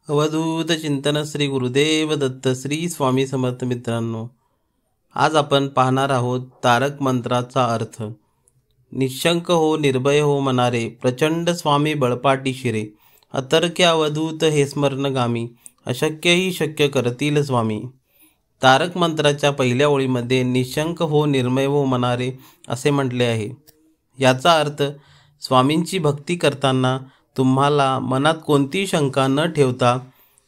अवधूत चिंतन श्री गुरुदेव दत्त श्री स्वामी समर्थ. मित्रांनो, आज आपण पाहणार आहोत तारक मंत्राचा अर्थ. निशंक हो निर्भय हो मनारे, प्रचंड स्वामी बळपाटी शिरे. अतर्क्य अवधूत हे स्मरणगामी, अशक्यही शक्य करतील स्वामी. तारक मंत्राच्या पहिल्या ओळीमध्ये निशंक हो निर्भय हो मनारे असे म्हटले आहे. याचा अर्थ स्वामींची भक्ती करताना तुम्हाला मनात कोणतीही शंका न ठेवता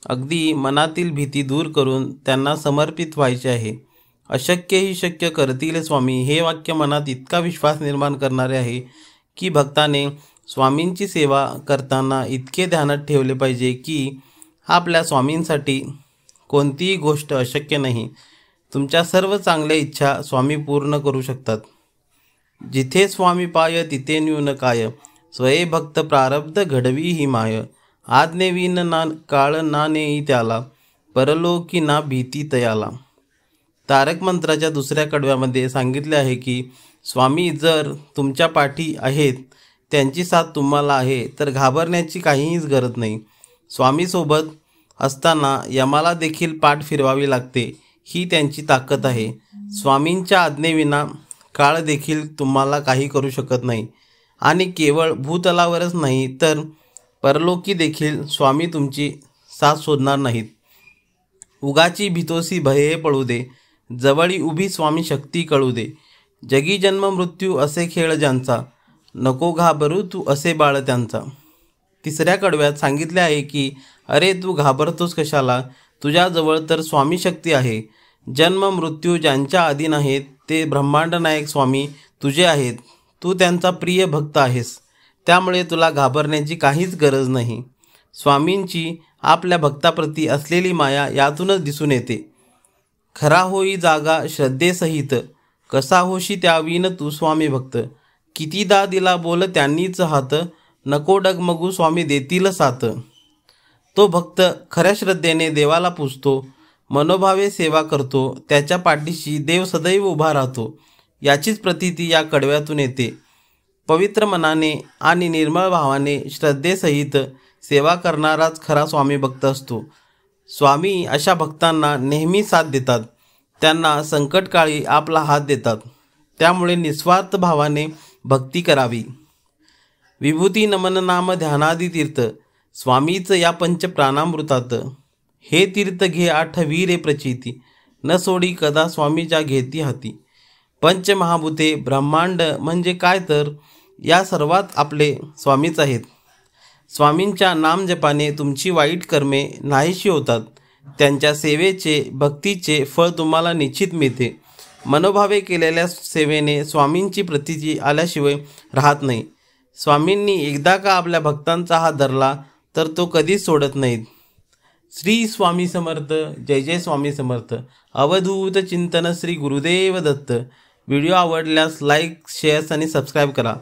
अगदी मनातील भीती दूर करून त्यांना समर्पित व्हायचे आहे. अशक्य ही शक्य करतील स्वामी हे वाक्य मनात इतका विश्वास निर्माण करणारे आहे की भक्ताने स्वामींची सेवा करताना इतके ध्यानात ठेवले पाहिजे की आपल्या स्वामींसाठी कोणतीही गोष्ट अशक्य नाही. तुमच्या सर्व चांगल्या इच्छा स्वामी पूर्ण करू शकतात. जिथे स्वामी पाय तिथे न्यून काय, स्वये भक्त प्रारब्ध घडवी ही माय. आज्ञेविन ना काळ ना नेई त्याला, परलोकी ना भीती तयाला. तारक मंत्राच्या दुसऱ्या कडव्यामध्ये सांगितले आहे की स्वामी जर तुमच्या पाठी आहेत, त्यांची साथ तुम्हाला आहे, तर घाबरण्याची काहीच गरज नाही. स्वामीसोबत असताना यमाला देखील पाठ फिरवावी लागते, ही त्यांची ताकद आहे. स्वामींच्या आज्ञेविना काळ देखील तुम्हाला काही करू शकत नाही आणि केवळ भूतलावरच नाही तर परलोकी देखील स्वामी तुमची साथ सोडणार नाहीत. उगाची भीतोसी भये पळू दे, जवळी उभी स्वामी शक्ती कळू दे. जगी जन्म मृत्यू असे खेळ ज्यांचा, नको घाबरू तू असे बाळ त्यांचा. तिसऱ्या कडव्यात सांगितले आहे की अरे तू घाबरतोस कशाला, तुझ्याजवळ तर स्वामी शक्ती आहे. जन्म मृत्यू ज्यांच्या अधीन आहेत ते ब्रह्मांड नायक स्वामी तुझे आहेत. तू त्यांचा प्रिय भक्त आहेस, त्यामुळे तुला घाबरण्याची काहीच गरज नाही. स्वामींची आपल्या भक्ताप्रती असलेली माया यातूनच दिसून येते. खरा होई जागा श्रद्धेसहित, कसा होशी त्याविन तू स्वामी भक्त. कितीदा दिला बोल त्यांनीच हात, नको डगमगू स्वामी देतील साथ. तो भक्त खऱ्या श्रद्धेने देवाला पूजतो, मनोभावे सेवा करतो, त्याच्या पाठीशी देव सदैव उभा राहतो. याचीच प्रतीती या कडव्यातून येते. पवित्र मनाने आणि निर्मळ भावाने श्रद्धेसहित सेवा करणाराच खरा स्वामी भक्त असतो. स्वामी अशा भक्तांना नेहमी साथ देतात, त्यांना संकटकाळी आपला हात देतात. त्यामुळे निस्वार्थ भावाने भक्ती करावी. विभूती नमन नाम ध्यानादी तीर्थ, स्वामीच या पंच प्राणामृतात. हे तीर्थ घे आठवी रे प्रचिती, न सोडी कदा स्वामीच्या घेती हाती. पंचमहाभूते ब्रह्मांड म्हणजे काय तर या सर्वात आपले स्वामीच आहेत. स्वामींच्या नामजपाने तुमची वाईट कर्मे नाहीशी होतात. त्यांच्या सेवेचे भक्तीचे फळ तुम्हाला निश्चित मिळते. मनोभावे केलेल्या सेवेने स्वामींची प्रतीची आल्याशिवाय राहत नाही. स्वामींनी एकदा का आपल्या भक्तांचा हात धरला तर तो कधीच सोडत नाहीत. श्री स्वामी समर्थ. जय जय स्वामी समर्थ. अवधूत चिंतन श्री गुरुदेव दत्त. व्हिडिओ आवडल्यास लाईक, शेअर्स आणि सबस्क्राईब करा.